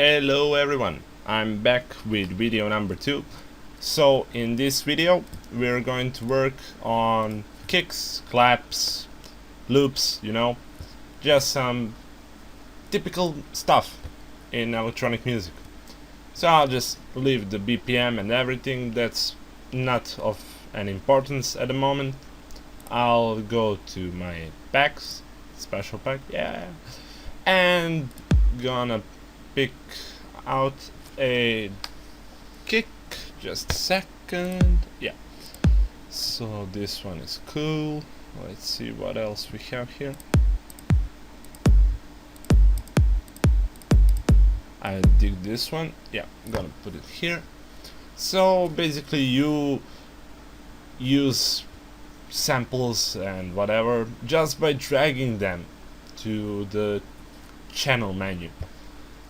Hello everyone, I'm back with video number 2. So in this video we're going to work on kicks, claps, loops, just some typical stuff in electronic music. So I'll just leave the BPM and everything, that's not of any importance at the moment. I'll go to my packs, special pack, and gonna pick out a kick. Just a second. So this one is cool. Let's see what else we have here. I dig this one. I'm gonna put it here. So basically you use samples and whatever just by dragging them to the channel menu,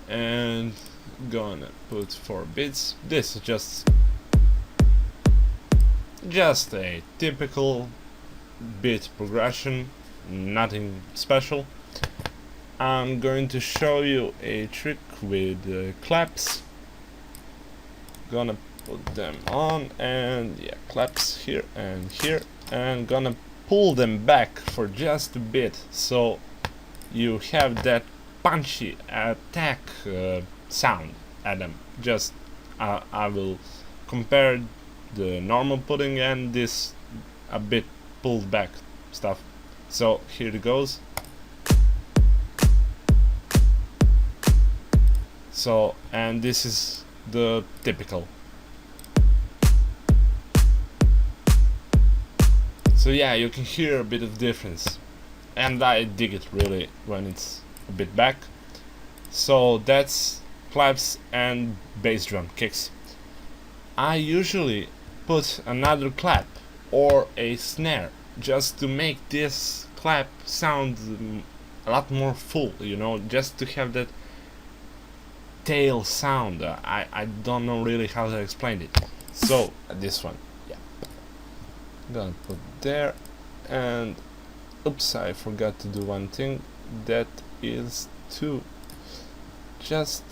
and gonna put 4 bits. This is just a typical bit progression, nothing special. I'm going to show you a trick with claps. Gonna put them on, and claps here and here, and gonna pull them back for just a bit so you have that punchy attack sound at them. I will compare the normal putting and this a bit pulled back stuff. So here it goes. So, and this is the typical. So you can hear a bit of difference, and I dig it really when it's a bit back. So that's claps and bass drum kicks. I usually put another clap or a snare just to make this clap sound a lot more full, just to have that tail sound. I don't know really how to explain it. So this one, gonna put there, and oops, I forgot to do one thing, that is to just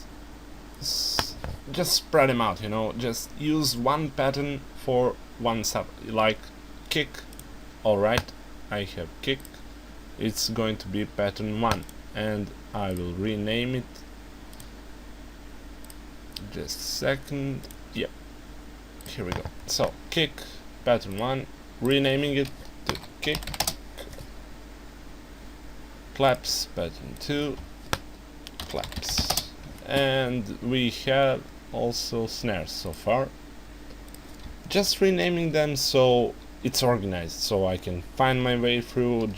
spread them out, just use one pattern for one sub, like kick. Alright, I have kick, it's going to be pattern 1, and I will rename it. Just a second. Here we go. So kick pattern 1, renaming it to kick. Claps pattern 2, claps. And we have also snares so far. Just renaming them so it's organized, so I can find my way through.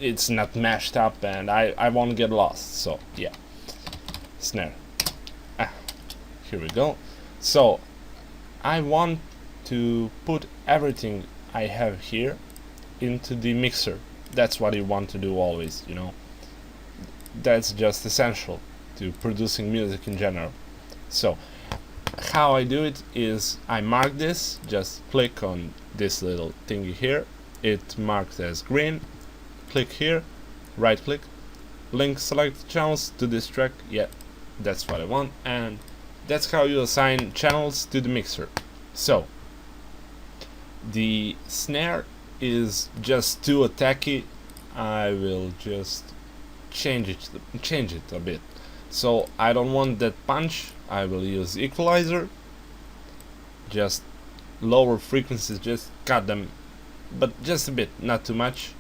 It's not mashed up and I won't get lost. So snare. Here we go. So I want to put everything I have here into the mixer. That's what you want to do always, That's just essential to producing music in general. So how I do it is I mark this, just click on this little thingy here, it marked as green, click here, right click, link select channels to this track. That's what I want, and that's how you assign channels to the mixer. So the snare is just too attacky. I will just change it a bit. So I don't want that punch. I will use equalizer. Just lower frequencies, just cut them, but just a bit, not too much.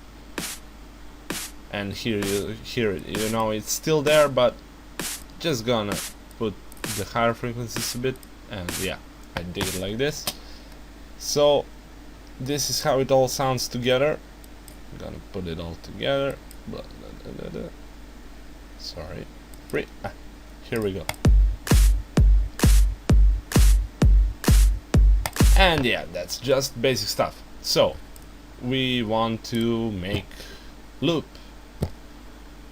And here you hear it, it's still there, but just gonna put the higher frequencies a bit, and I dig it like this. So this is how it all sounds together. I'm gonna put it all together. Sorry, here we go. And that's just basic stuff. So we want to make loop.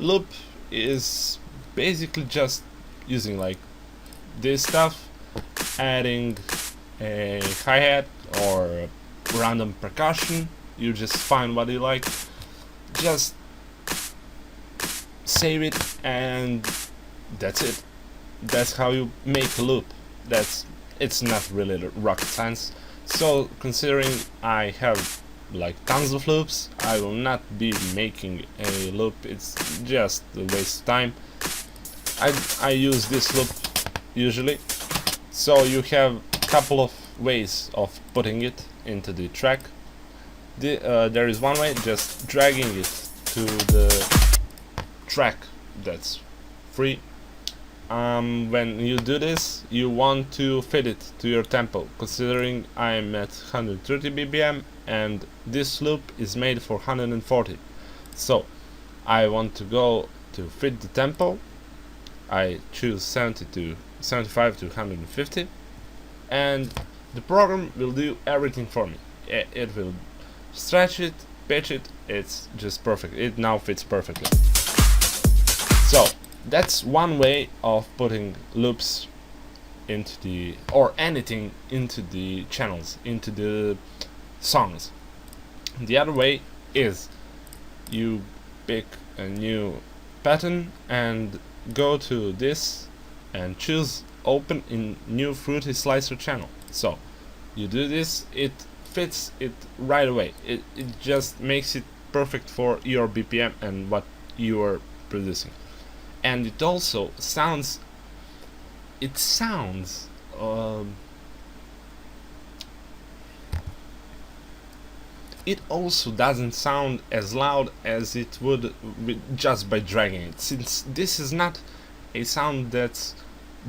Loop is basically just using like this stuff, adding a hi-hat or random percussion. You just find what you like, just save it, and that's it. that's how you make a loop. It's not really rocket science. So considering I have like tons of loops, I will not be making a loop. It's just a waste of time. I use this loop usually. So you have a couple of ways of putting it into the track. There is one way, just dragging it to the track that's free. When you do this, you want to fit it to your tempo, considering I'm at 130 BPM and this loop is made for 140. So I want to go to fit the tempo. I choose 75 to 150, and the program will do everything for me. It will stretch it, pitch it, it's just perfect. It now fits perfectly. So that's one way of putting loops into the, or anything into the channels, into the songs. The other way is you pick a new pattern and go to this and choose open in new Fruity Slicer channel. So you do this, it fits it right away. It just makes it perfect for your BPM and what you are producing. And it also sounds, it also doesn't sound as loud as it would just by dragging it, since this is not a sound that's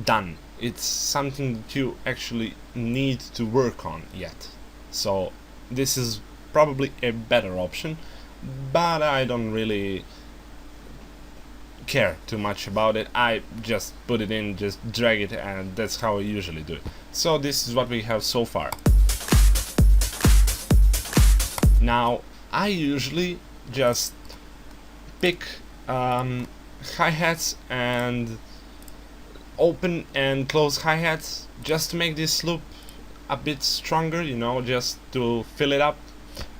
done. It's something that you actually need to work on yet. So this is probably a better option, but I don't really care too much about it. I just put it in, just drag it, and that's how I usually do it. So this is what we have so far. Now I usually just pick hi-hats and open and close hi-hats just to make this loop a bit stronger, you know, just to fill it up.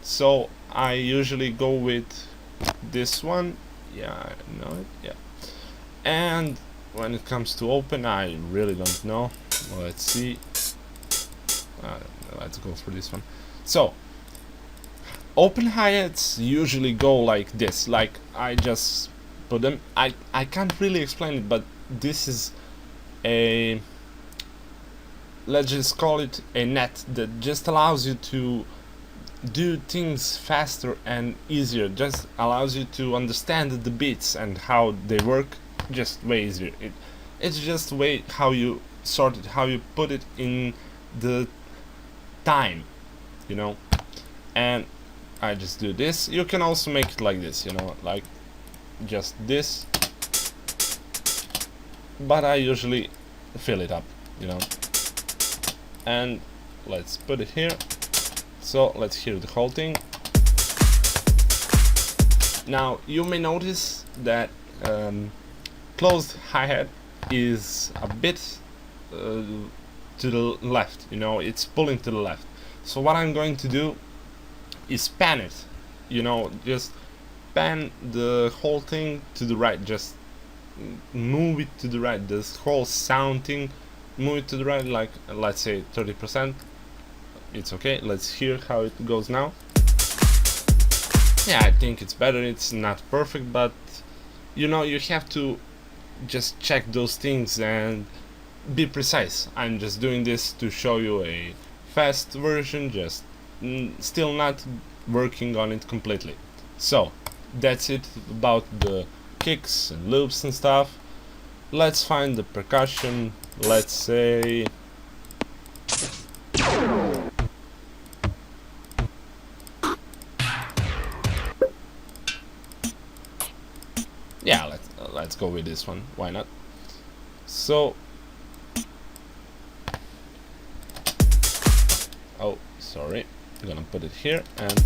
So I usually go with this one. Yeah, I know it. Yeah. And when it comes to open, I really don't know. Well, let's see. Let's go for this one. So open hi-hats usually go like this. Like I just put them. I can't really explain it, but this is a, let's just call it a net that just allows you to do things faster and easier, just allows you to understand the beats and how they work just way easier. It's just the way how you sort it, how you put it in the time, you know. And I just do this. You can also make it like this, you know, like just this, but I usually fill it up, you know. And let's put it here. So let's hear the whole thing. Now you may notice that closed hi-hat is a bit to the left, you know, it's pulling to the left. So what I'm going to do is pan it, you know, just pan the whole thing to the right, just move it to the right, this whole sound thing, move it to the right, like let's say 30%. It's okay. Let's hear how it goes now. Yeah, I think it's better. It's not perfect, but you know, you have to just check those things and be precise. I'm just doing this to show you a fast version, just still not working on it completely. So that's it about the kicks and loops and stuff. Let's find the percussion. Let's say yeah, let's go with this one. Why not? So, oh, sorry. I'm gonna put it here and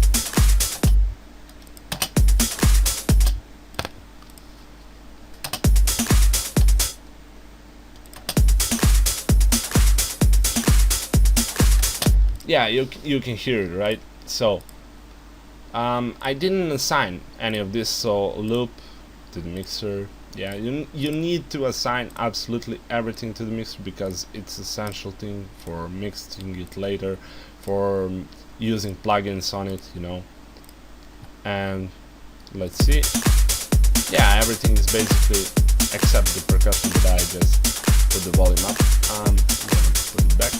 yeah, you can hear it, right? So, I didn't assign any of this, so loop to the mixer, Yeah, you need to assign absolutely everything to the mixer because it's essential thing for mixing it later, for using plugins on it, you know. And let's see. Yeah, everything is basically except the percussion that I just put the volume up. I'm gonna put it back.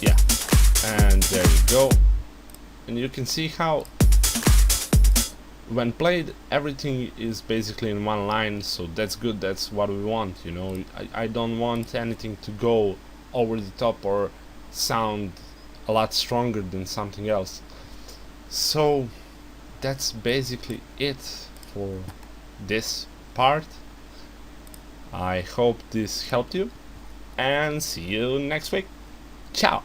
Yeah, and there you go. And you can see how when played everything is basically in one line, so that's good, that's what we want, you know. I don't want anything to go over the top or sound a lot stronger than something else. So that's basically it for this part. I hope this helped you, and see you next week. Ciao!